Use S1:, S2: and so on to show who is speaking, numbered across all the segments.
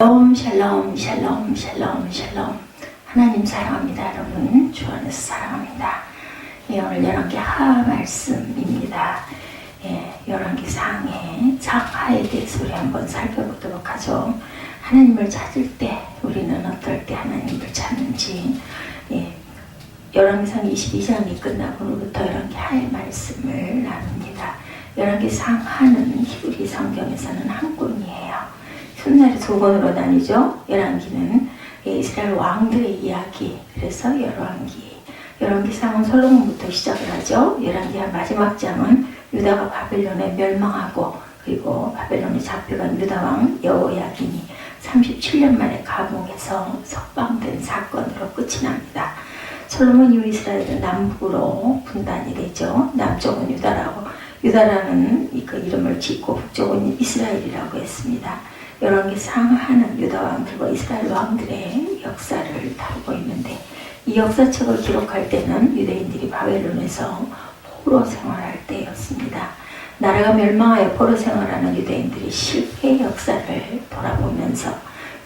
S1: 샬롬 샬롬 샬롬 샬롬. 하나님 사랑합니다. 여러분 주 안에서 사랑합니다. 오늘 열왕기 하 말씀입니다. 열왕기 상의 장하에 대해서 우리 한번 살펴보도록 하죠. 하나님을 찾을 때 우리는 어떨 때 하나님을 찾는지, 열왕기상 22장이 끝나고부터 열왕기 하의 말씀을 나눕니다. 열왕기 상하는 히브리 성경에서는 한 권이에요. 훗날에 두 권으로 나뉘죠. 열왕기는 이스라엘 왕들의 이야기, 그래서 열왕기상은 솔로몬부터 시작을 하죠. 열왕기의 마지막 장은 유다가 바벨론에 멸망하고, 그리고 바벨론에 잡혀간 유다왕 여호야긴이 37년 만에 감옥에서 석방된 사건으로 끝이 납니다. 솔로몬 이후 이스라엘은 남북으로 분단이 되죠. 남쪽은 유다라는 그 이름을 짓고 북쪽은 이스라엘이라고 했습니다. 열왕기 상하는 유다 왕들과 이스라엘 왕들의 역사를 다루고 있는데, 이 역사책을 기록할 때는 유대인들이 바벨론에서 포로 생활할 때였습니다. 나라가 멸망하여 포로 생활하는 유대인들이 실패의 역사를 돌아보면서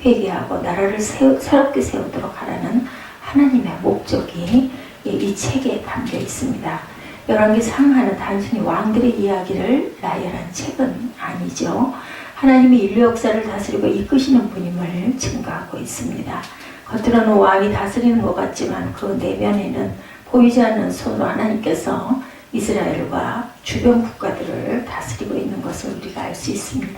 S1: 회개하고 나라를 새롭게 세우도록 하라는 하나님의 목적이 이 책에 담겨 있습니다. 열왕기 상하는 단순히 왕들의 이야기를 나열한 책은 아니죠. 하나님이 인류 역사를 다스리고 이끄시는 분임을 증거하고 있습니다. 겉으로는 왕이 다스리는 것 같지만 그 내면에는 보이지 않는 손으로 하나님께서 이스라엘과 주변 국가들을 다스리고 있는 것을 우리가 알 수 있습니다.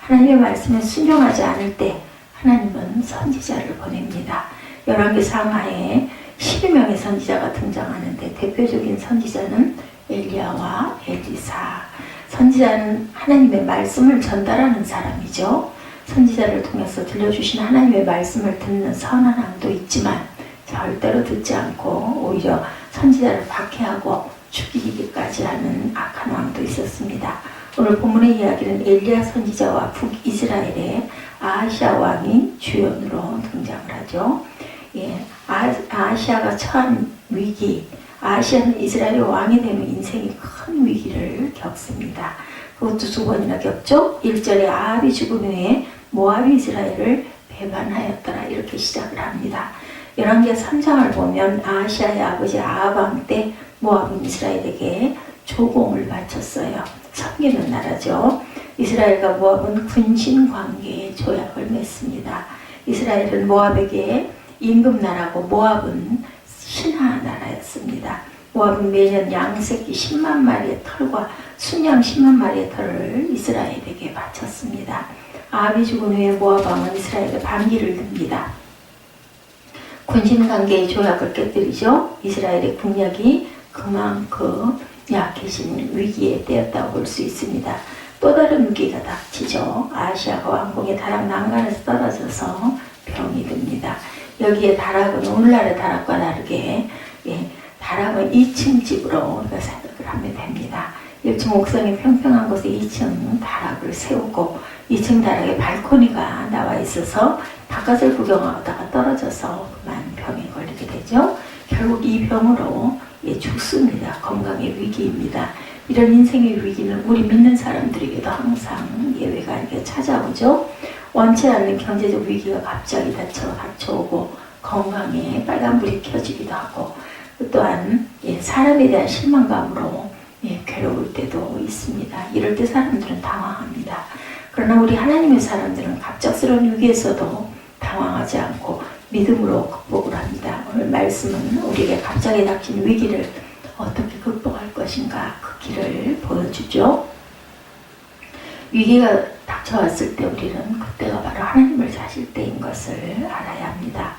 S1: 하나님의 말씀에 순종하지 않을 때 하나님은 선지자를 보냅니다. 열왕기 상하에 12명의 선지자가 등장하는데, 대표적인 선지자는 엘리야와 엘리사. 선지자는 하나님의 말씀을 전달하는 사람이죠. 선지자를 통해서 들려주신 하나님의 말씀을 듣는 선한 왕도 있지만 절대로 듣지 않고 오히려 선지자를 박해하고 죽이기까지 하는 악한 왕도 있었습니다. 오늘 본문의 이야기는 엘리야 선지자와 북이스라엘의 아하시아 왕이 주연으로 등장을 하죠. 아하시아가 처한 위기, 아하시아는 이스라엘의 왕이 되면 인생이 큰 위기를 겪습니다. 그것도 두 번이나 겪죠. 1절에 아합이 죽은 후에 모압이 이스라엘을 배반하였더라, 이렇게 시작을 합니다. 열왕기 3장을 보면 아하시아의 아버지 아합 왕 때 모압은 이스라엘에게 조공을 바쳤어요. 섬기는 나라죠. 이스라엘과 모압은 군신 관계의 조약을 맺습니다. 이스라엘은 모압에게 임금 나라고 모압은 신하 나라였습니다. 모압은 매년 양새끼 10만 마리의 털과 순양 10만 마리의 털을 이스라엘에게 바쳤습니다. 아합이 죽은 후에 모압 왕은 이스라엘에 반기를 듭니다. 군신관계의 조약을 깨뜨리죠. 이스라엘의 국력이 그만큼 약해진 위기에 때였다고 볼 수 있습니다. 또 다른 위기가 닥치죠. 아시아가 왕궁의 다락 난간에서 떨어져서 병이 듭니다. 여기에 다락은 오늘날의 다락과 다르게, 다락은 2층 집으로 우리가 생각을 하면 됩니다. 1층 옥상이 평평한 곳에 2층 다락을 세우고 2층 다락에 발코니가 나와 있어서 바깥을 구경하다가 떨어져서 그만 병에 걸리게 되죠. 결국 이 병으로 죽습니다. 건강의 위기입니다. 이런 인생의 위기는 우리 믿는 사람들에게도 항상 예외가 아니게 찾아오죠. 원치 않는 경제적 위기가 갑자기 닥쳐오고 건강에 빨간불이 켜지기도 하고, 또한 사람에 대한 실망감으로 괴로울 때도 있습니다. 이럴 때 사람들은 당황합니다. 그러나 우리 하나님의 사람들은 갑작스러운 위기에서도 당황하지 않고 믿음으로 극복을 합니다. 오늘 말씀은 우리에게 갑자기 닥친 위기를 어떻게 극복할 것인가, 그 길을 보여주죠. 위기가 닥쳐왔을 때 우리는 그때가 바로 하나님을 찾을 때인 것을 알아야 합니다.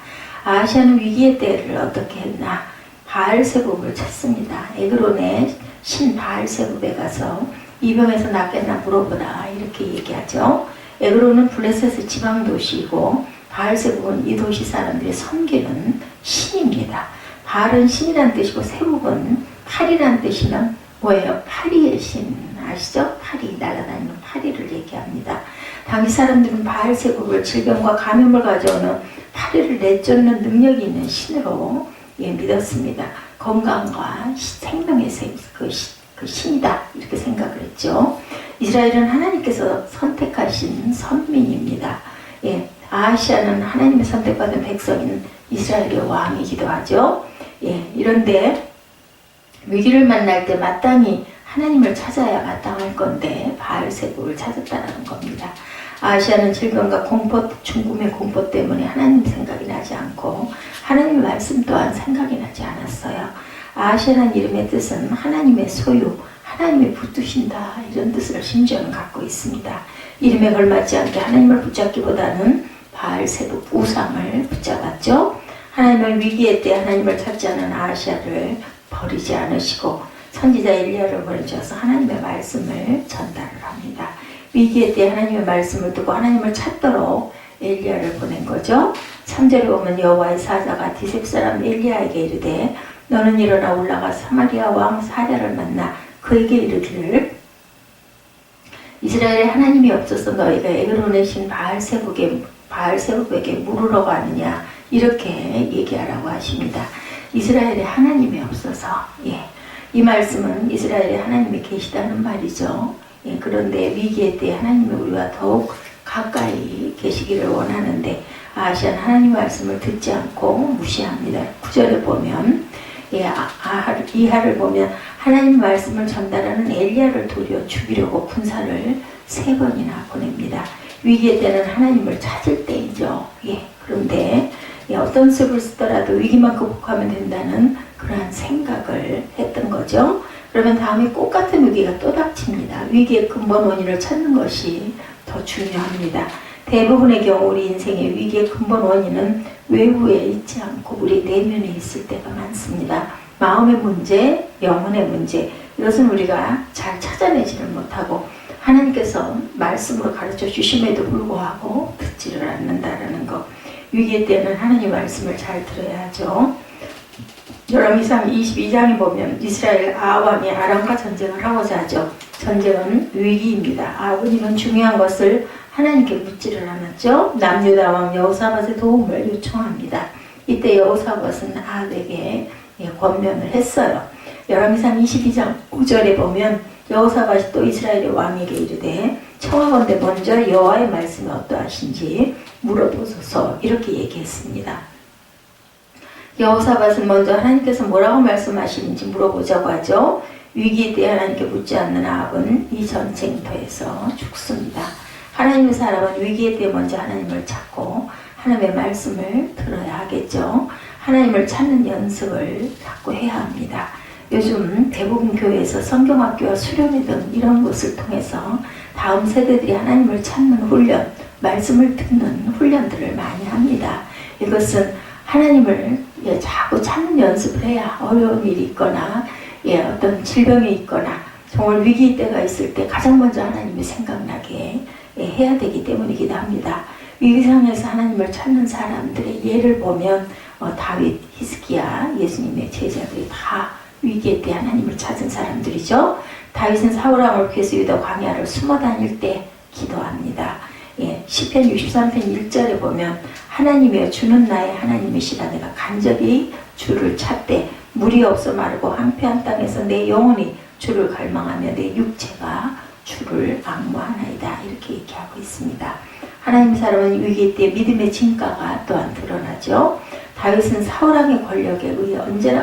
S1: 아하시아는 위기의 때를 어떻게 했나? 바알세굽을 찾습니다. 에그론의 신 바알세굽에 가서 이 병에서 낫겠나 물어보라, 이렇게 얘기하죠. 에그론은 블레셋의 지방 도시이고 바알세굽은 이 도시 사람들이 섬기는 신입니다. 바알은 신이란 뜻이고 세굽은 파리란 뜻이면 뭐예요? 파리의 신 아시죠? 파리, 날아다니는 파리를 얘기합니다. 당시 사람들은 바알세굽을 질병과 감염을 가져오는 파리를 내쫓는 능력이 있는 신으로 믿었습니다. 건강과 생명의 그 신이다, 이렇게 생각을 했죠. 이스라엘은 하나님께서 선택하신 선민입니다. 아하시아는 하나님의 선택받은 백성인 이스라엘의 왕이기도 하죠. 예, 이런데 위기를 만날 때 마땅히 하나님을 찾아야 마땅할 건데 바알세복을 찾았다는 겁니다. 아하시아는 질병과 공포, 죽음의 공포 때문에 하나님 생각이 나지 않고 하나님의 말씀 또한 생각이 나지 않았어요. 아하시아라는 이름의 뜻은 하나님의 소유, 하나님이 붙드신다 이런 뜻을 심지어는 갖고 있습니다. 이름에 걸맞지 않게 하나님을 붙잡기보다는 바알세복 우상을 붙잡았죠. 하나님을 위기의 때 하나님을 찾지 않은 아하시아를 버리지 않으시고 선지자 엘리야를 보내주셔서 하나님의 말씀을 전달을 합니다. 위기의 때 하나님의 말씀을 듣고 하나님을 찾도록 엘리야를 보낸 거죠. 3절에 보면 여호와의 사자가 디셉 사람 엘리야에게 이르되 너는 일어나 올라가 사마리아 왕 사랴를 만나 그에게 이르기를 이스라엘에 하나님이 없어서 너희가 에그론의 신 바알세복에게 물으러 가느냐 이렇게 얘기하라고 하십니다. 이스라엘에 하나님이 없어서 이 말씀은 이스라엘에 하나님이 계시다는 말이죠. 그런데 위기의 때 하나님이 우리와 더욱 가까이 계시기를 원하는데 아하시아는 하나님의 말씀을 듣지 않고 무시합니다. 9절에 보면 이하를 보면 하나님 말씀을 전달하는 엘리야를 도리어 죽이려고 군사를 3번이나 보냅니다. 위기의 때는 하나님을 찾을 때이죠. 그런데 어떤 수를 쓰더라도 위기만 극복하면 된다는 그러한 생각을 했던 거죠. 그러면 다음에 꽃같은 위기가 또 닥칩니다. 위기의 근본 원인을 찾는 것이 더 중요합니다. 대부분의 경우 우리 인생의 위기의 근본 원인은 외부에 있지 않고 우리 내면에 있을 때가 많습니다. 마음의 문제, 영혼의 문제, 이것은 우리가 잘 찾아내지를 못하고 하나님께서 말씀으로 가르쳐 주심에도 불구하고 듣지를 않는다라는 것. 위기의 때는 하나님 말씀을 잘 들어야 하죠. 열왕기상 22장에 보면 이스라엘 아왕이 아람과 전쟁을 하고자 하죠. 전쟁은 위기입니다. 아버님은 중요한 것을 하나님께 묻지를 않았죠. 남유다 왕 여호사밧의 도움을 요청합니다. 이때 여호사밧은 아합에게 권면을 했어요. 열왕기상 22장 5절에 보면 여호사밧이 또 이스라엘의 왕에게 이르되 청하건대 먼저 여호와의 말씀이 어떠하신지 물어보소서 이렇게 얘기했습니다. 여호사밧은 먼저 하나님께서 뭐라고 말씀하시는지 물어보자고 하죠. 위기 때 하나님께 묻지 않는 아합은 이 전쟁터에서 죽습니다. 하나님의 사람은 위기의 때 먼저 하나님을 찾고 하나님의 말씀을 들어야 하겠죠. 하나님을 찾는 연습을 자꾸 해야 합니다. 요즘 대부분 교회에서 성경학교와 수련회 등 이런 것을 통해서 다음 세대들이 하나님을 찾는 훈련, 말씀을 듣는 훈련들을 많이 합니다. 이것은 하나님을 자꾸 찾는 연습을 해야 어려운 일이 있거나 어떤 질병이 있거나 정말 위기의 때가 있을 때 가장 먼저 하나님이 생각나게 해야 되기 때문이기도 합니다. 위기상에서 하나님을 찾는 사람들의 예를 보면 다윗, 히스기야, 예수님의 제자들이 다 위기의 때 하나님을 찾은 사람들이죠. 다윗은 사울왕을 피해서 유다 광야를 숨어 다닐 때 기도합니다. 시편 63편 1절에 보면 하나님이여 주는 나의 하나님이시라 내가 간절히 주를 찾되 물이 없어 마르고 황폐한 땅에서 내 영혼이 주를 갈망하며 내 육체가 주를 악무하나이다 이렇게 얘기하고 있습니다. 하나님 사람은 위기 때 믿음의 진가가 또한 드러나죠. 다윗은 사울왕의 권력에 의해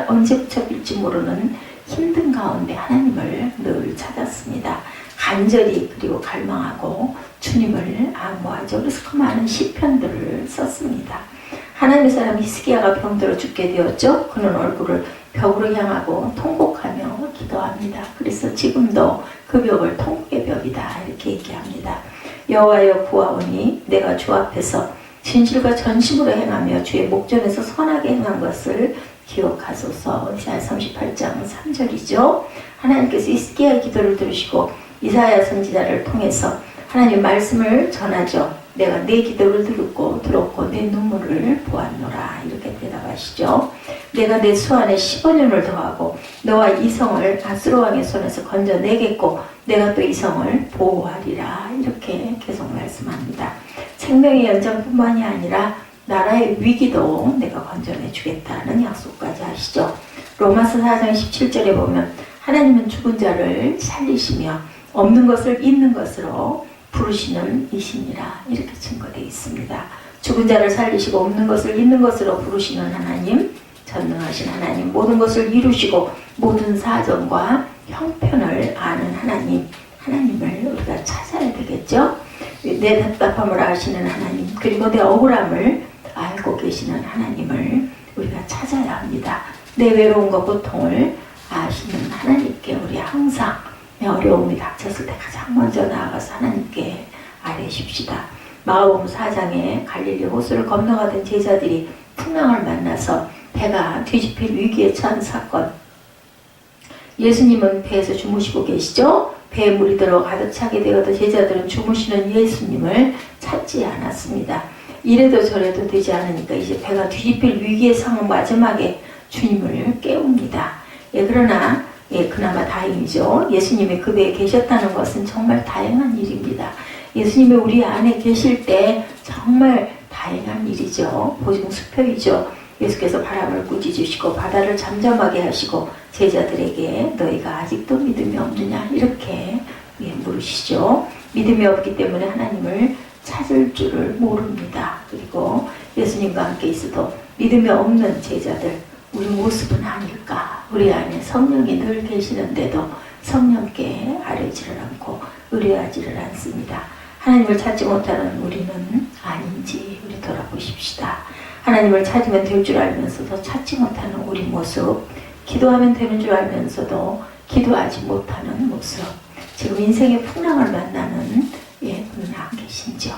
S1: 언제 붙잡힐지 모르는 힘든 가운데 하나님을 늘 찾았습니다. 간절히 그리고 갈망하고 주님을 악무하죠. 그래서 그 많은 시편들을 썼습니다. 하나님의 사람 히스기야가 병들어 죽게 되었죠. 그는 얼굴을 벽으로 향하고 통곡하며 기도합니다. 그래서 지금도 그 벽을 통곡의 벽이다 이렇게 얘기합니다. 여호와여 구하오니 내가 주 앞에서 진실과 전심으로 행하며 주의 목전에서 선하게 행한 것을 기억하소서. 이사야 38장 3절이죠. 하나님께서 히스기야의 기도를 들으시고 이사야 선지자를 통해서 하나님 말씀을 전하죠. 내가 내 기도를 들었고 내 눈물을 보았노라 이렇게 대답하시죠. 내가 내 수완에 15년을 더하고 너와 이성을 아수르 왕의 손에서 건져내겠고 내가 또 이성을 보호하리라 이렇게 계속 말씀합니다. 생명의 연장뿐만이 아니라 나라의 위기도 내가 건져내 주겠다는 약속까지 하시죠. 로마서 4장 17절에 보면 하나님은 죽은 자를 살리시며 없는 것을 있는 것으로 부르시는 이시니라 이렇게 증거되어 있습니다. 죽은 자를 살리시고 없는 것을 있는 것으로 부르시는 하나님, 전능하신 하나님, 모든 것을 이루시고 모든 사정과 형편을 아는 하나님을 우리가 찾아야 되겠죠. 내 답답함을 아시는 하나님, 그리고 내 억울함을 알고 계시는 하나님을 우리가 찾아야 합니다. 내 외로움과 고통을 아시는 하나님께 우리 항상 내 어려움이 닥쳤을 때 가장 먼저 나아가서 하나님께 아뢰십시다. 마가복음 4장에 갈릴리 호수를 건너가던 제자들이 풍랑을 만나서 배가 뒤집힐 위기에 처한 사건. 예수님은 배에서 주무시고 계시죠? 배에 물이 들어 가득 차게 되어도 제자들은 주무시는 예수님을 찾지 않았습니다. 이래도 저래도 되지 않으니까 이제 배가 뒤집힐 위기의 상황 마지막에 주님을 깨웁니다. 그러나 그나마 다행이죠. 예수님이 그 배에 계셨다는 것은 정말 다행한 일입니다. 예수님이 우리 안에 계실 때 정말 다행한 일이죠. 보증수표이죠. 예수께서 바람을 꾸짖으시고 바다를 잠잠하게 하시고 제자들에게 너희가 아직도 믿음이 없느냐 이렇게 물으시죠. 믿음이 없기 때문에 하나님을 찾을 줄을 모릅니다. 그리고 예수님과 함께 있어도 믿음이 없는 제자들, 우리 모습은 아닐까? 우리 안에 성령이 늘 계시는데도 성령께 아뢰지를 않고 의뢰하지를 않습니다. 하나님을 찾지 못하는 우리는 아닌지 우리 돌아보십시다. 하나님을 찾으면 될 줄 알면서도 찾지 못하는 우리 모습, 기도하면 되는 줄 알면서도 기도하지 못하는 모습, 지금 인생의 풍랑을 만나는 분은 안 계신지요.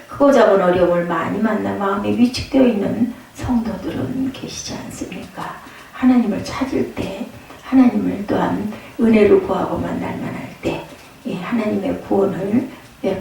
S1: 크고 작은 어려움을 많이 만나 마음이 위축되어 있는 성도들은 계시지 않습니까? 하나님을 찾을 때, 하나님을 또한 은혜를 구하고 만날 만할 때 하나님의 구원을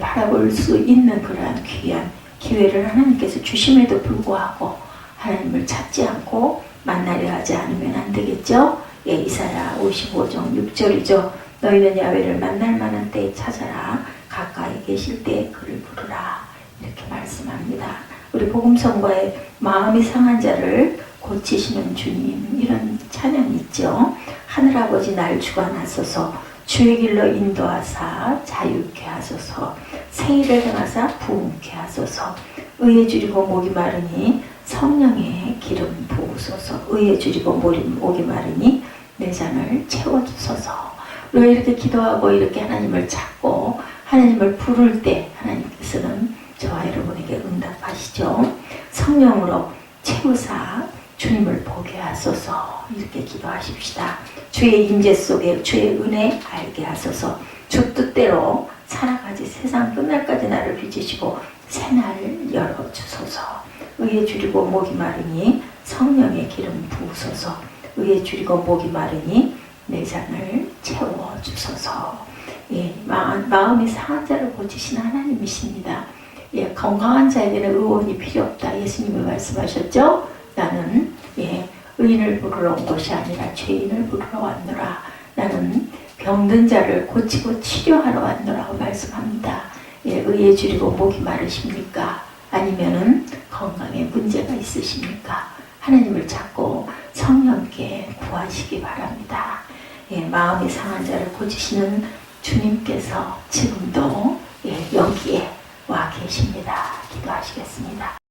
S1: 바라볼 수 있는 그러한 귀한 기회를 하나님께서 주심에도 불구하고 하나님을 찾지 않고 만나려 하지 않으면 안 되겠죠? 이사야 55장 6절이죠. 너희는 야훼를 만날 만한 때에 찾아라. 가까이 계실 때에 그를 부르라. 이렇게 말씀합니다. 우리 복음성과의 마음이 상한 자를 고치시는 주님, 이런 찬양이 있죠. 하늘아버지 날 주관하소서, 주의 길로 인도하사 자유케 하소서, 세일을 행하사 부흥케 하소서, 의에 줄이고 목이 마르니 성령의 기름 부으소서, 의에 줄이고 목이 마르니 내 잔을 채워주소서. 우리가 이렇게 기도하고 이렇게 하나님을 찾고 하나님을 부를 때 하나님께서는 저와 여러분에게 응답하시죠. 성령으로 채우사 주님을 보게 하소서. 이렇게 기도하십시다. 주의 임재 속에 주의 은혜 알게 하소서. 주 뜻대로 살아가지 세상 끝날까지 나를 빚으시고 새날을 열어주소서. 의에 줄이고 목이 마르니 성령의 기름 부으소서. 의에 줄이고 목이 마르니 내 잔을 채워주소서. 마음이 상한 자를 고치시는 하나님이십니다. 건강한 자에게는 의원이 필요 없다. 예수님이 말씀하셨죠? 나는 의인을 부르러 온 것이 아니라 죄인을 부르러 왔노라. 나는 병든 자를 고치고 치료하러 왔노라고 말씀합니다. 의에 줄이고 목이 마르십니까? 아니면은 건강에 문제가 있으십니까? 하나님을 찾고 성령께 구하시기 바랍니다. 마음이 상한 자를 고치시는 주님께서 지금도 여기에 와 계십니다. 기도하시겠습니다.